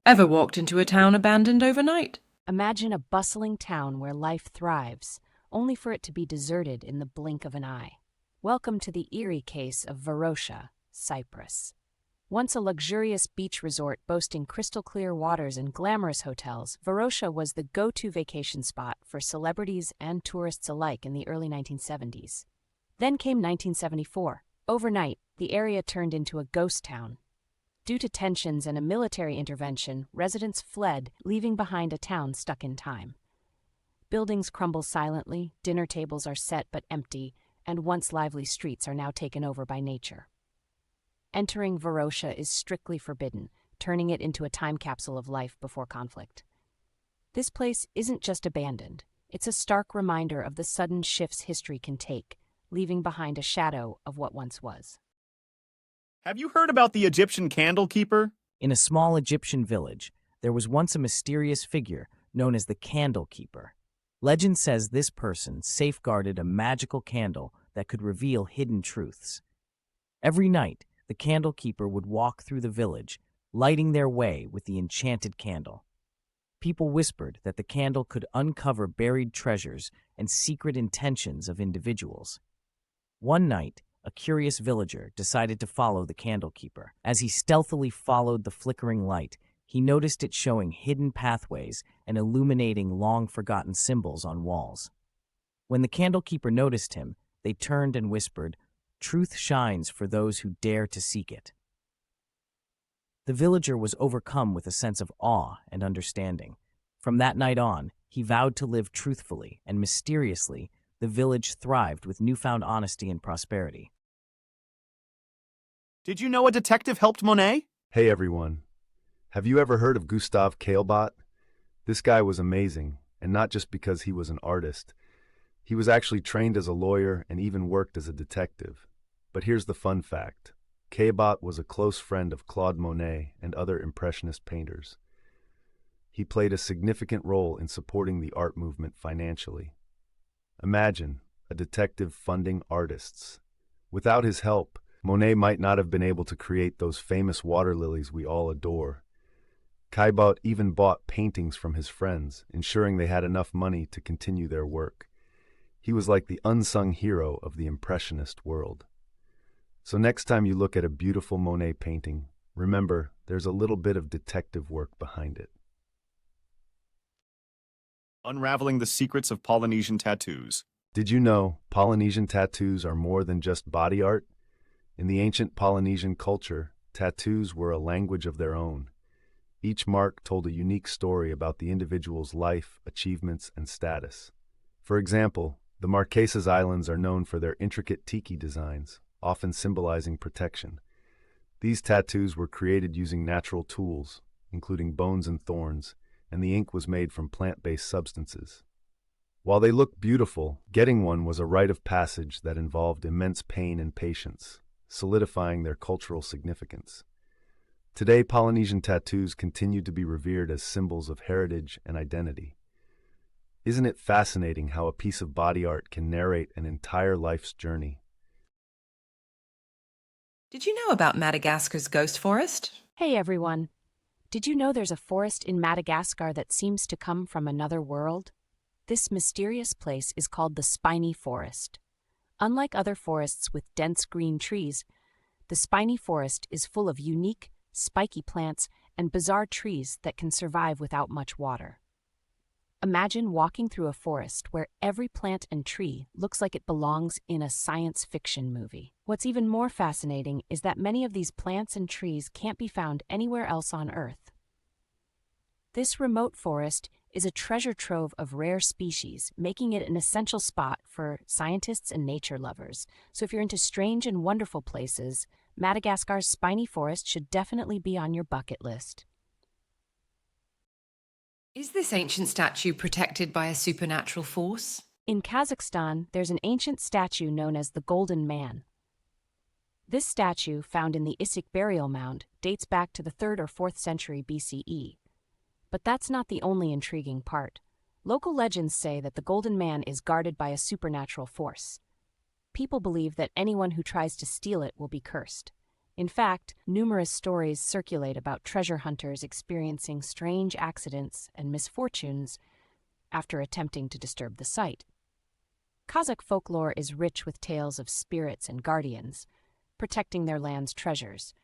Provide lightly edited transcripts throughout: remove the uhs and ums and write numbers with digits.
Ever walked into a town abandoned overnight? Imagine a bustling town where life thrives, only for it to be deserted in the blink of an eye. Welcome to the eerie case of Varosha, Cyprus. Once a luxurious beach resort boasting crystal-clear waters and glamorous hotels, Varosha was the go-to vacation spot for celebrities and tourists alike in the early 1970s. Then came 1974. Overnight, the area turned into a ghost town. Due to tensions and a military intervention, residents fled, leaving behind a town stuck in time. Buildings crumble silently, dinner tables are set but empty, and once lively streets are now taken over by nature. Entering Varosha is strictly forbidden, turning it into a time capsule of life before conflict. This place isn't just abandoned, it's a stark reminder of the sudden shifts history can take, leaving behind a shadow of what once was. Have you heard about the Egyptian candle keeper? In a small Egyptian village, there was once a mysterious figure known as the Candle Keeper. Legend says this person safeguarded a magical candle that could reveal hidden truths. Every night, the Candle Keeper would walk through the village, lighting their way with the enchanted candle. People whispered that the candle could uncover buried treasures and secret intentions of individuals. One night, a curious villager decided to follow the Candle Keeper. As he stealthily followed the flickering light, he noticed it showing hidden pathways and illuminating long-forgotten symbols on walls. When the Candle Keeper noticed him, they turned and whispered, "Truth shines for those who dare to seek it." The villager was overcome with a sense of awe and understanding. From that night on, he vowed to live truthfully, and mysteriously, the village thrived with newfound honesty and prosperity. Did you know a detective helped Monet? Hey everyone. Have you ever heard of Gustav Kaelbot? This guy was amazing, and not just because he was an artist. He was actually trained as a lawyer and even worked as a detective. But here's the fun fact. Caillebotte was a close friend of Claude Monet and other Impressionist painters. He played a significant role in supporting the art movement financially. Imagine a detective funding artists. Without his help, Monet might not have been able to create those famous water lilies we all adore. Caillebotte even bought paintings from his friends, ensuring they had enough money to continue their work. He was like the unsung hero of the Impressionist world. So next time you look at a beautiful Monet painting, remember there's a little bit of detective work behind it. Unraveling the secrets of Polynesian tattoos. Did you know Polynesian tattoos are more than just body art? In the ancient Polynesian culture, tattoos were a language of their own. Each mark told a unique story about the individual's life, achievements, and status. For example, the Marquesas Islands are known for their intricate tiki designs, often symbolizing protection. These tattoos were created using natural tools, including bones and thorns, and the ink was made from plant-based substances. While they look beautiful, getting one was a rite of passage that involved immense pain and patience, solidifying their cultural significance. Today, Polynesian tattoos continue to be revered as symbols of heritage and identity. Isn't it fascinating how a piece of body art can narrate an entire life's journey? Did you know about Madagascar's ghost forest? Hey everyone! Did you know there's a forest in Madagascar that seems to come from another world? This mysterious place is called the Spiny Forest. Unlike other forests with dense green trees, the Spiny Forest is full of unique, spiky plants and bizarre trees that can survive without much water. Imagine walking through a forest where every plant and tree looks like it belongs in a science fiction movie. What's even more fascinating is that many of these plants and trees can't be found anywhere else on Earth. This remote forest is a treasure trove of rare species, making it an essential spot for scientists and nature lovers. So if you're into strange and wonderful places, Madagascar's Spiny Forest should definitely be on your bucket list. Is this ancient statue protected by a supernatural force? In Kazakhstan, there's an ancient statue known as the Golden Man. This statue, found in the Issyk burial mound, dates back to the 3rd or 4th century BCE. But that's not the only intriguing part. Local legends say that the Golden Man is guarded by a supernatural force. People believe that anyone who tries to steal it will be cursed. In fact, numerous stories circulate about treasure hunters experiencing strange accidents and misfortunes after attempting to disturb the site. Kazakh folklore is rich with tales of spirits and guardians, protecting their land's treasures.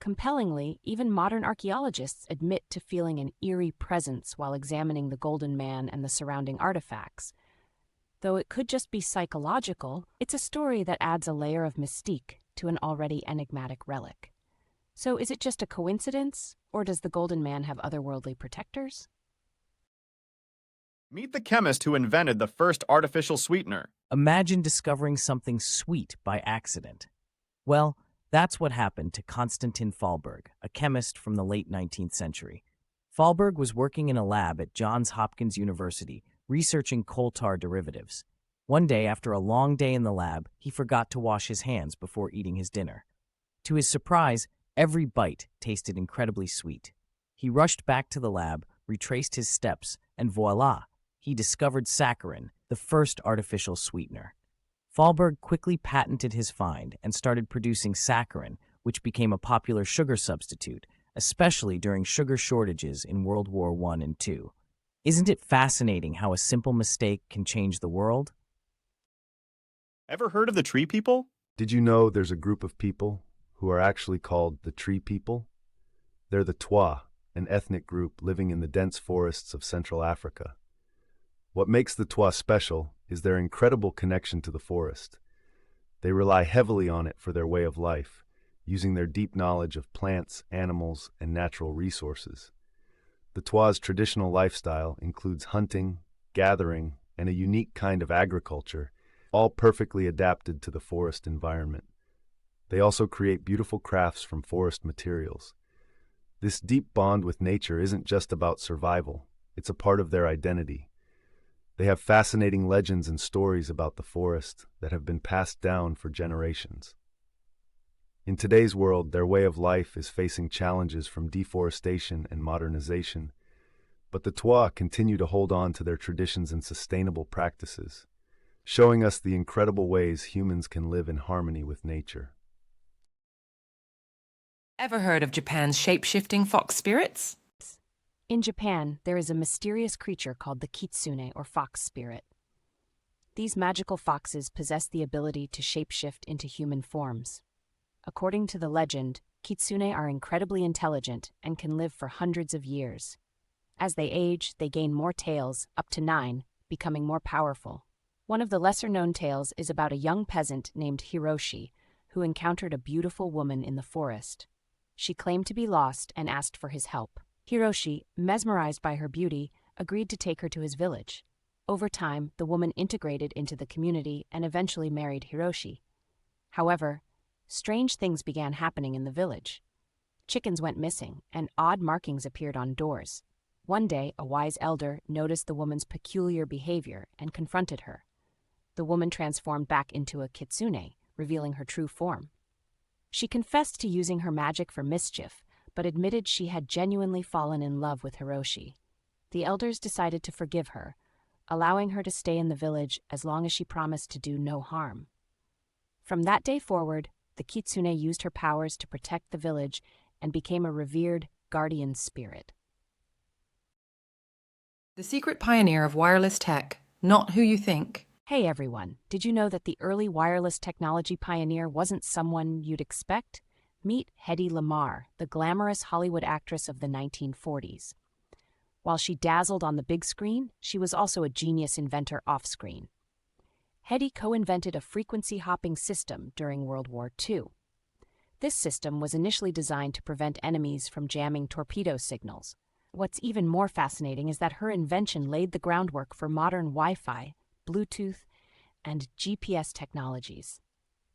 Compellingly, even modern archaeologists admit to feeling an eerie presence while examining the Golden Man and the surrounding artifacts. Though it could just be psychological, it's a story that adds a layer of mystique to an already enigmatic relic. So is it just a coincidence, or does the Golden Man have otherworldly protectors? Meet the chemist who invented the first artificial sweetener. Imagine discovering something sweet by accident. Well, that's what happened to Konstantin Fahlberg, a chemist from the late 19th century. Fahlberg was working in a lab at Johns Hopkins University, researching coal tar derivatives. One day, after a long day in the lab, he forgot to wash his hands before eating his dinner. To his surprise, every bite tasted incredibly sweet. He rushed back to the lab, retraced his steps, and voila! He discovered saccharin, the first artificial sweetener. Fahlberg quickly patented his find and started producing saccharin, which became a popular sugar substitute, especially during sugar shortages in World War I and II. Isn't it fascinating how a simple mistake can change the world? Ever heard of the tree people? Did you know there's a group of people who are actually called the tree people? They're the Twa, an ethnic group living in the dense forests of Central Africa. What makes the Twa special is their incredible connection to the forest. They rely heavily on it for their way of life, using their deep knowledge of plants, animals, and natural resources. The Twa's traditional lifestyle includes hunting, gathering, and a unique kind of agriculture, all perfectly adapted to the forest environment. They also create beautiful crafts from forest materials. This deep bond with nature isn't just about survival, it's a part of their identity. They have fascinating legends and stories about the forest that have been passed down for generations. In today's world, their way of life is facing challenges from deforestation and modernization, but the Twa continue to hold on to their traditions and sustainable practices, showing us the incredible ways humans can live in harmony with nature. Ever heard of Japan's shape-shifting fox spirits? In Japan, there is a mysterious creature called the Kitsune, or fox spirit. These magical foxes possess the ability to shapeshift into human forms. According to the legend, Kitsune are incredibly intelligent and can live for hundreds of years. As they age, they gain more tails, up to 9, becoming more powerful. One of the lesser-known tales is about a young peasant named Hiroshi, who encountered a beautiful woman in the forest. She claimed to be lost and asked for his help. Hiroshi, mesmerized by her beauty, agreed to take her to his village. Over time, the woman integrated into the community and eventually married Hiroshi. However, strange things began happening in the village. Chickens went missing, and odd markings appeared on doors. One day, a wise elder noticed the woman's peculiar behavior and confronted her. The woman transformed back into a kitsune, revealing her true form. She confessed to using her magic for mischief, but admitted she had genuinely fallen in love with Hiroshi. The elders decided to forgive her, allowing her to stay in the village as long as she promised to do no harm. From that day forward, the Kitsune used her powers to protect the village and became a revered guardian spirit. The secret pioneer of wireless tech, not who you think. Hey everyone, did you know that the early wireless technology pioneer wasn't someone you'd expect? Meet Hedy Lamarr, the glamorous Hollywood actress of the 1940s. While she dazzled on the big screen, she was also a genius inventor off-screen. Hedy co-invented a frequency-hopping system during World War II. This system was initially designed to prevent enemies from jamming torpedo signals. What's even more fascinating is that her invention laid the groundwork for modern Wi-Fi, Bluetooth, and GPS technologies.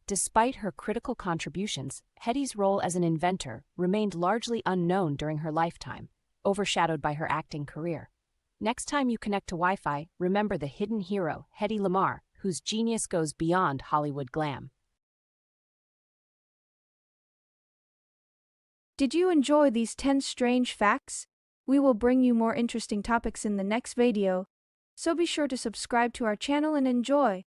Despite her critical contributions, Hedy's role as an inventor remained largely unknown during her lifetime, overshadowed by her acting career. Next time you connect to Wi-Fi, remember the hidden hero, Hedy Lamarr, whose genius goes beyond Hollywood glam. Did you enjoy these 10 strange facts? We will bring you more interesting topics in the next video, so be sure to subscribe to our channel and enjoy.